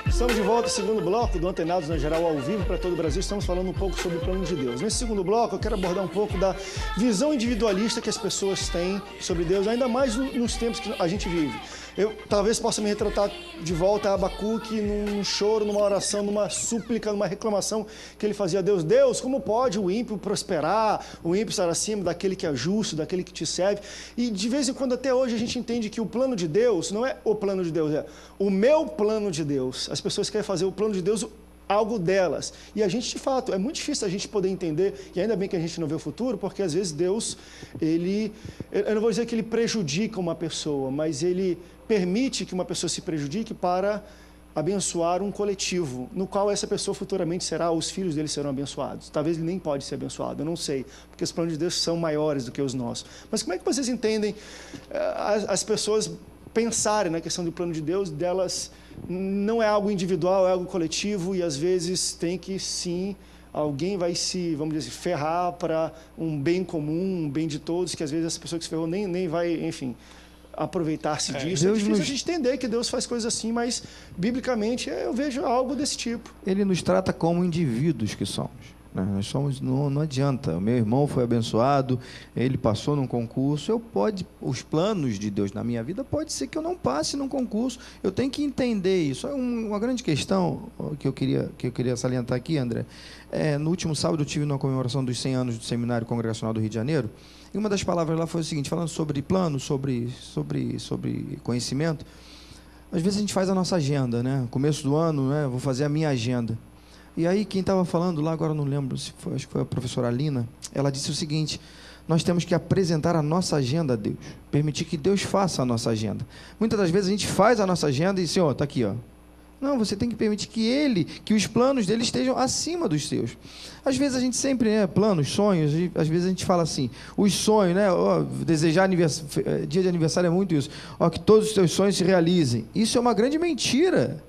Estamos de volta ao segundo bloco do Antenados na Geral ao vivo para todo o Brasil. Estamos falando um pouco sobre o plano de Deus. Nesse segundo bloco, eu quero abordar um pouco da visão individualista que as pessoas têm sobre Deus, ainda mais nos tempos que a gente vive. Eu talvez possa me retratar de volta a Abacuque num choro, numa oração, numa súplica, numa reclamação que ele fazia a Deus. Deus, como pode o ímpio prosperar, o ímpio estar acima daquele que é justo, daquele que te serve? E de vez em quando, até hoje, a gente entende que o plano de Deus não é o plano de Deus, é o meu plano de Deus. As pessoas querem fazer o plano de Deus algo delas. E a gente, de fato, é muito difícil a gente poder entender, e ainda bem que a gente não vê o futuro, porque às vezes Deus, eu não vou dizer que ele prejudica uma pessoa, mas ele permite que uma pessoa se prejudique para abençoar um coletivo, no qual essa pessoa futuramente será, os filhos dele serão abençoados. Talvez ele nem pode ser abençoado, eu não sei, porque os planos de Deus são maiores do que os nossos. Mas como é que vocês entendem as pessoas pensarem na questão do plano de Deus, delas não é algo individual, é algo coletivo, e às vezes tem que sim, alguém vai se, vamos dizer assim, ferrar para um bem comum, um bem de todos, que às vezes essa pessoa que se ferrou nem vai, enfim, aproveitar-se disso. É difícil a gente entender que Deus faz coisas assim, mas biblicamente eu vejo algo desse tipo. Ele nos trata como indivíduos que somos. Nós somos, não adianta, o meu irmão foi abençoado, ele passou num concurso, os planos de Deus na minha vida, pode ser que eu não passe num concurso, eu tenho que entender isso. É uma grande questão que eu queria salientar aqui, André. No último sábado eu tive uma comemoração dos 100 anos do Seminário Congregacional do Rio de Janeiro, e uma das palavras lá foi o seguinte, falando sobre plano, sobre conhecimento. Às vezes a gente faz a nossa agenda, né? Começo do ano, né? Vou fazer a minha agenda. E aí, quem estava falando lá, agora não lembro, acho que foi a professora Alina, ela disse o seguinte, nós temos que apresentar a nossa agenda a Deus, permitir que Deus faça a nossa agenda. Muitas das vezes a gente faz a nossa agenda e diz, está aqui, ó. Não, você tem que permitir que os planos dele estejam acima dos seus. Às vezes a gente sempre, planos, sonhos, às vezes a gente fala assim, os sonhos, desejar dia de aniversário é muito isso, que todos os teus sonhos se realizem. Isso é uma grande mentira.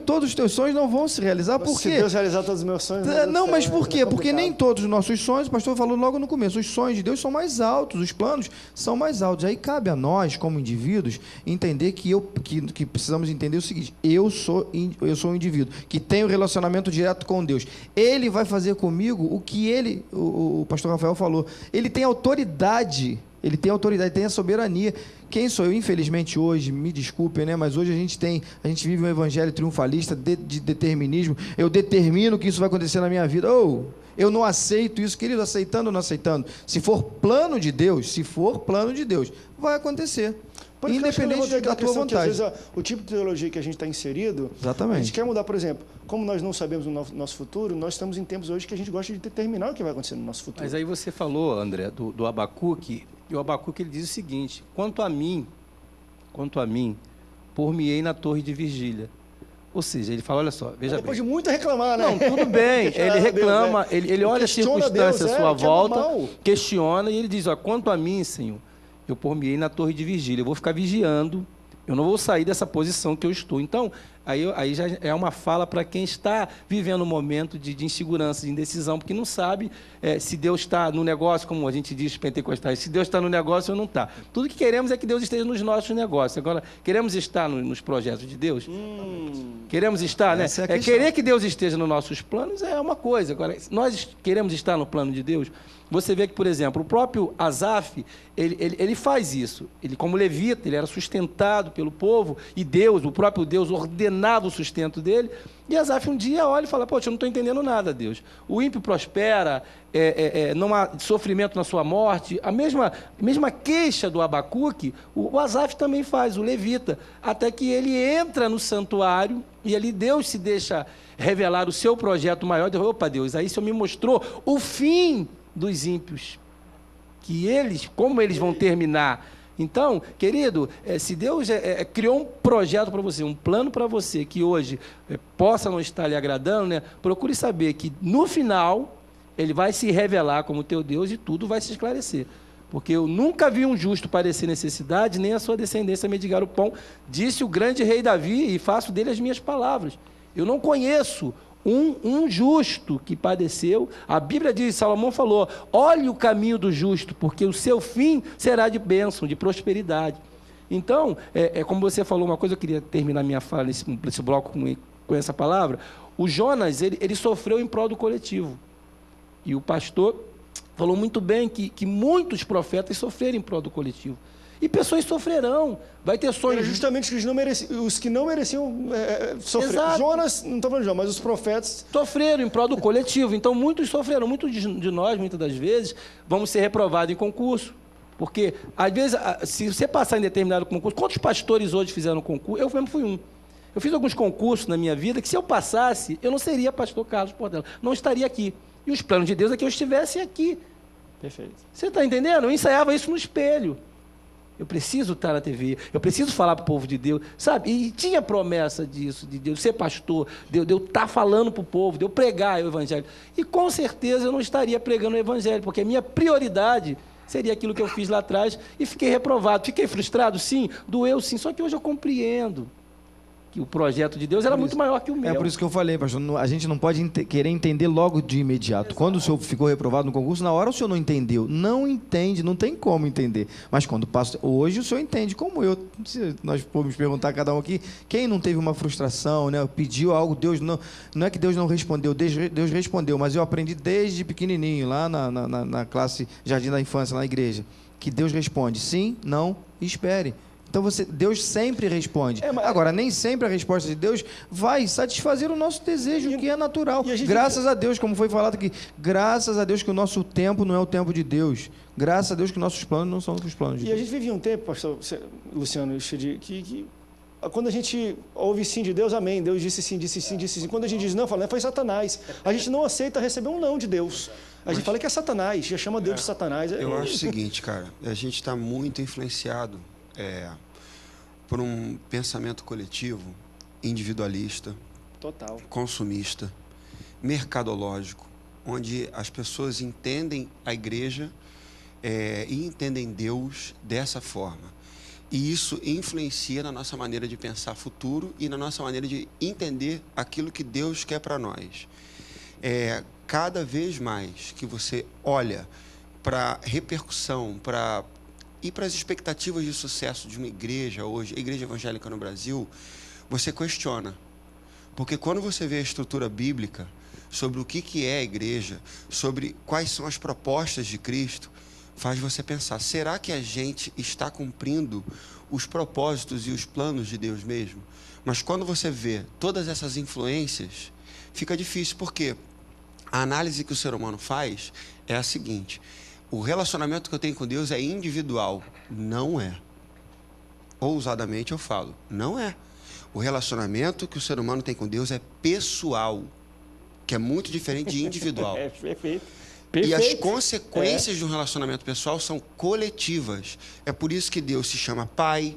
Todos os teus sonhos não vão se realizar, por quê? Se Deus realizar todos os meus sonhos... Não, mas por quê? Porque nem todos os nossos sonhos, o pastor falou logo no começo, os sonhos de Deus são mais altos, os planos são mais altos. Aí cabe a nós, como indivíduos, entender que precisamos entender o seguinte, eu sou um indivíduo que tem um relacionamento direto com Deus. Ele vai fazer comigo o que o pastor Rafael falou. Ele tem autoridade, tem a soberania. Quem sou eu? Infelizmente hoje, me desculpem, mas hoje a gente vive um evangelho triunfalista de determinismo. Eu determino que isso vai acontecer na minha vida. Eu não aceito isso, querido, aceitando ou não aceitando. Se for plano de Deus, vai acontecer. Independente da tua vontade. Às vezes, o tipo de teologia que a gente está inserido, exatamente, a gente quer mudar, por exemplo, como nós não sabemos o nosso futuro, nós estamos em tempos hoje que a gente gosta de determinar o que vai acontecer no nosso futuro. Mas aí você falou, André, do Abacuque, e o Abacuque ele diz o seguinte, quanto a mim, por-me-ei na torre de vigília. Ou seja, ele fala, olha só, veja depois bem. de muito reclamar, né? Não, tudo bem, ele reclama, ele olha as circunstâncias à sua volta, questiona, e ele diz, quanto a mim, Senhor, eu por-me-ei na torre de vigília, eu vou ficar vigiando, eu não vou sair dessa posição que eu estou. Então, aí já é uma fala para quem está vivendo um momento de insegurança, de indecisão, porque não sabe se Deus está no negócio, como a gente diz pentecostais, se Deus está no negócio ou não está. Tudo que queremos é que Deus esteja nos nossos negócios. Agora, queremos estar nos projetos de Deus? Queremos estar, né? Querer que Deus esteja nos nossos planos é uma coisa. Agora, nós queremos estar no plano de Deus. Você vê que, por exemplo, o próprio Asaf, ele faz isso. Ele, como levita, ele era sustentado pelo povo, e Deus, o próprio Deus, ordenava o sustento dele. E Asaf um dia olha e fala, poxa, eu não estou entendendo nada, Deus. O ímpio prospera, não há sofrimento na sua morte. A mesma queixa do Abacuque, o Asaf também faz, o levita. Até que ele entra no santuário, e ali Deus se deixa revelar o seu projeto maior. Deus, opa, Deus, aí o Senhor me mostrou o fim dos ímpios, como eles vão terminar. Então, querido, se Deus criou um projeto para você, um plano para você, que hoje possa não estar lhe agradando, procure saber que no final ele vai se revelar como teu Deus e tudo vai se esclarecer. Porque eu nunca vi um justo padecer necessidade, nem a sua descendência mendigar o pão, disse o grande rei Davi, e faço dele as minhas palavras. Eu não conheço um justo que padeceu. A Bíblia diz, Salomão falou, olhe o caminho do justo, porque o seu fim será de bênção, de prosperidade. Então, como você falou uma coisa, eu queria terminar minha fala nesse bloco com essa palavra. O Jonas, ele sofreu em prol do coletivo. E o pastor falou muito bem que muitos profetas sofreram em prol do coletivo. E pessoas sofrerão. Vai ter sonhos... Era justamente os que não mereciam sofrer. Exato. Jonas, não estou falando de Jonas, mas os profetas... Sofreram em prol do coletivo. Então, muitos sofreram. Muitos de nós, muitas das vezes, vamos ser reprovados em concurso. Porque, às vezes, se você passar em determinado concurso... Quantos pastores hoje fizeram concurso? Eu mesmo fui um. Eu fiz alguns concursos na minha vida que, se eu passasse, eu não seria pastor Carlos Portela. Não estaria aqui. E os planos de Deus é que eu estivesse aqui. Perfeito. Você está entendendo? Eu ensaiava isso no espelho. Eu preciso estar na TV, eu preciso falar para o povo de Deus, sabe? E tinha promessa disso, de Deus ser pastor, de eu estar falando para o povo, de eu pregar o evangelho. E com certeza eu não estaria pregando o evangelho, porque a minha prioridade seria aquilo que eu fiz lá atrás e fiquei reprovado. Fiquei frustrado? Sim. Doeu? Sim. Só que hoje eu compreendo que o projeto de Deus era muito maior que o meu. É por isso que eu falei, pastor, a gente não pode querer entender logo de imediato. Exato. Quando o senhor ficou reprovado no concurso, na hora o senhor não entendeu. Não entende, não tem como entender. Mas quando passa, hoje o senhor entende, como eu. Se nós formos perguntar a cada um aqui, quem não teve uma frustração, né? Pediu algo, Deus não é que Deus não respondeu, Deus respondeu, mas eu aprendi desde pequenininho, lá na classe Jardim da Infância, na igreja, que Deus responde sim, não, espere. Então, Deus sempre responde. Agora, nem sempre a resposta de Deus vai satisfazer o nosso desejo, que é natural. Graças a Deus, como foi falado aqui, graças a Deus que o nosso tempo não é o tempo de Deus. Graças a Deus que nossos planos não são os planos de Deus. E a gente vivia um tempo, pastor Luciano, que quando a gente ouve sim de Deus, amém. Deus disse sim, disse sim, disse sim. Quando a gente diz não, fala, foi Satanás. A gente não aceita receber um não de Deus. A gente fala que é Satanás, já chama Deus de Satanás. Eu acho o seguinte, cara, a gente está muito influenciado por um pensamento coletivo, individualista, total, consumista, mercadológico, onde as pessoas entendem a igreja e entendem Deus dessa forma. E isso influencia na nossa maneira de pensar futuro e na nossa maneira de entender aquilo que Deus quer para nós. Cada vez mais que você olha para a repercussão, e para as expectativas de sucesso de uma igreja hoje, a igreja evangélica no Brasil, você questiona. Porque quando você vê a estrutura bíblica sobre o que é a igreja, sobre quais são as propostas de Cristo, faz você pensar, será que a gente está cumprindo os propósitos e os planos de Deus mesmo? Mas quando você vê todas essas influências, fica difícil, porque a análise que o ser humano faz é a seguinte: o relacionamento que eu tenho com Deus é individual. Não é. Ousadamente eu falo, não é. O relacionamento que o ser humano tem com Deus é pessoal, que é muito diferente de individual. Perfeito. E as consequências de um relacionamento pessoal são coletivas. É por isso que Deus se chama Pai,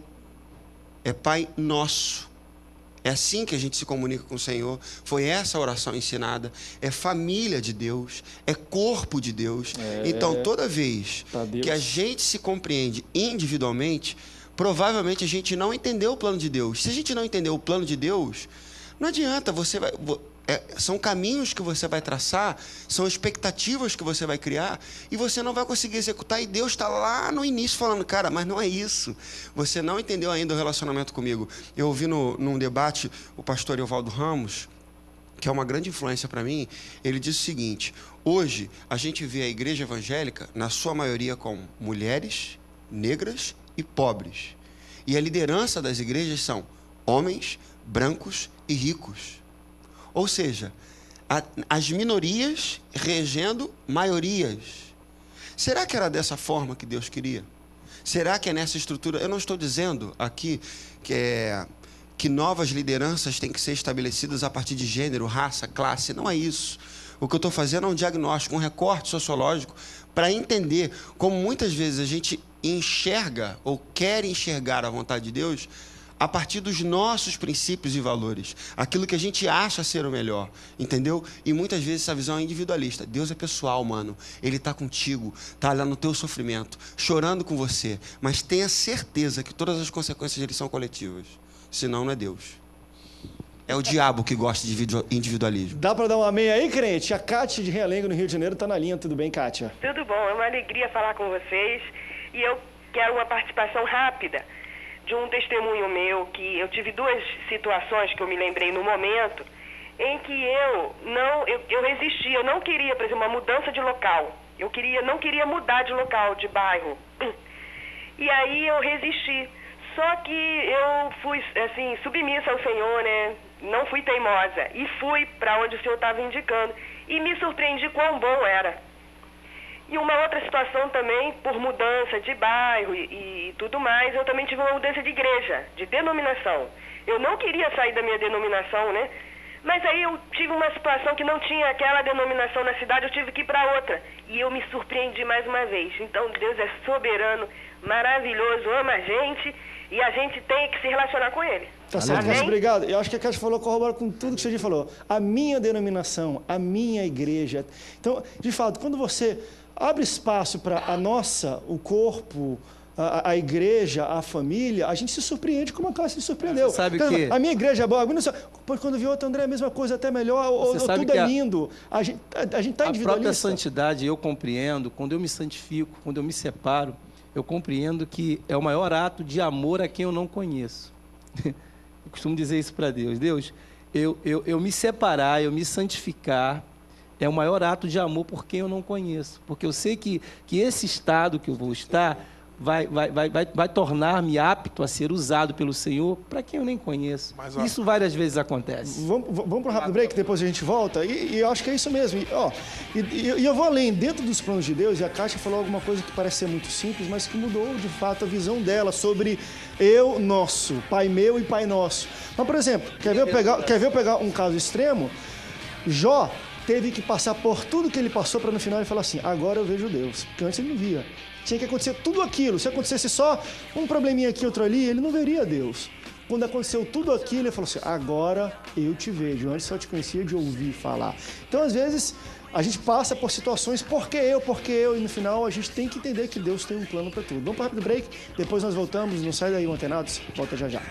é Pai nosso. É assim que a gente se comunica com o Senhor. Foi essa a oração ensinada. É família de Deus, é corpo de Deus. Então, toda vez que a gente se compreende individualmente, provavelmente a gente não entendeu o plano de Deus. Se a gente não entendeu o plano de Deus, não adianta, são caminhos que você vai traçar, são expectativas que você vai criar, e você não vai conseguir executar, e Deus está lá no início falando, cara, mas não é isso, você não entendeu ainda o relacionamento comigo. Eu ouvi num debate o pastor Evaldo Ramos, que é uma grande influência para mim. Ele disse o seguinte: hoje a gente vê a igreja evangélica, na sua maioria, com mulheres, negras e pobres, e a liderança das igrejas são homens, brancos e ricos. Ou seja, as minorias regendo maiorias. Será que era dessa forma que Deus queria? Será que é nessa estrutura? Eu não estou dizendo aqui que novas lideranças têm que ser estabelecidas a partir de gênero, raça, classe. Não é isso. O que eu estou fazendo é um diagnóstico, um recorte sociológico para entender como muitas vezes a gente enxerga ou quer enxergar a vontade de Deus a partir dos nossos princípios e valores, aquilo que a gente acha ser o melhor, entendeu? E muitas vezes essa visão é individualista. Deus é pessoal, mano. Ele está contigo, está lá no teu sofrimento, chorando com você, mas tenha certeza que todas as consequências dele são coletivas, senão não é Deus. É o diabo que gosta de individualismo. Dá para dar um amém aí, crente? A Kátia de Realengo, no Rio de Janeiro, está na linha. Tudo bem, Kátia? Tudo bom, é uma alegria falar com vocês, e eu quero uma participação rápida. de um testemunho meu, que eu tive 2 situações que eu me lembrei no momento, em que eu resisti, eu não queria, por exemplo, uma mudança de local. Não queria mudar de local, de bairro. E aí eu resisti. Só que eu fui, assim, submissa ao Senhor, né? Não fui teimosa. E fui para onde o Senhor estava indicando. E me surpreendi quão bom era. E uma outra situação também, por mudança de bairro e tudo mais, eu também tive uma mudança de igreja, de denominação. Eu não queria sair da minha denominação, né? Mas aí eu tive uma situação que não tinha aquela denominação na cidade, eu tive que ir para outra. E eu me surpreendi mais uma vez. Então Deus é soberano, maravilhoso, ama a gente e a gente tem que se relacionar com Ele. Tá certo, Cássio, obrigado. Eu acho que a Cássio falou, corrobora com tudo que você falou. A minha denominação, a minha igreja. Então, de fato, quando você abre espaço para o corpo, a igreja, a família, a gente se surpreende como a Cássio se surpreendeu. Você sabe que... A minha igreja é boa, quando viu outra, André, a mesma coisa, até melhor, ou tudo é lindo. A gente está individualista. A própria santidade, eu compreendo, quando eu me santifico, quando eu me separo, eu compreendo que é o maior ato de amor a quem eu não conheço. Eu costumo dizer isso para Deus. Deus, eu me separar, eu me santificar, é o maior ato de amor por quem eu não conheço. Porque eu sei que esse estado que eu vou estar vai tornar-me apto a ser usado pelo Senhor para quem eu nem conheço. Mas, isso várias vezes acontece. Vamos para um rápido break, depois a gente volta. E eu acho que é isso mesmo. E eu vou além, dentro dos planos de Deus, e a Kátia falou alguma coisa que parece ser muito simples, mas que mudou, de fato, a visão dela sobre eu, nosso, Pai meu e Pai nosso. Mas, por exemplo, quer ver eu pegar um caso extremo? Jó teve que passar por tudo que ele passou para no final ele falar assim, agora eu vejo Deus, porque antes ele não via. Tinha que acontecer tudo aquilo. Se acontecesse só um probleminha aqui, outro ali, ele não veria Deus. Quando aconteceu tudo aquilo, ele falou assim, agora eu te vejo. Antes só te conhecia de ouvir falar. Então, às vezes, a gente passa por situações, porque eu, e no final a gente tem que entender que Deus tem um plano para tudo. Vamos para o rápido break, depois nós voltamos. Não sai daí, antenados. Volta já já.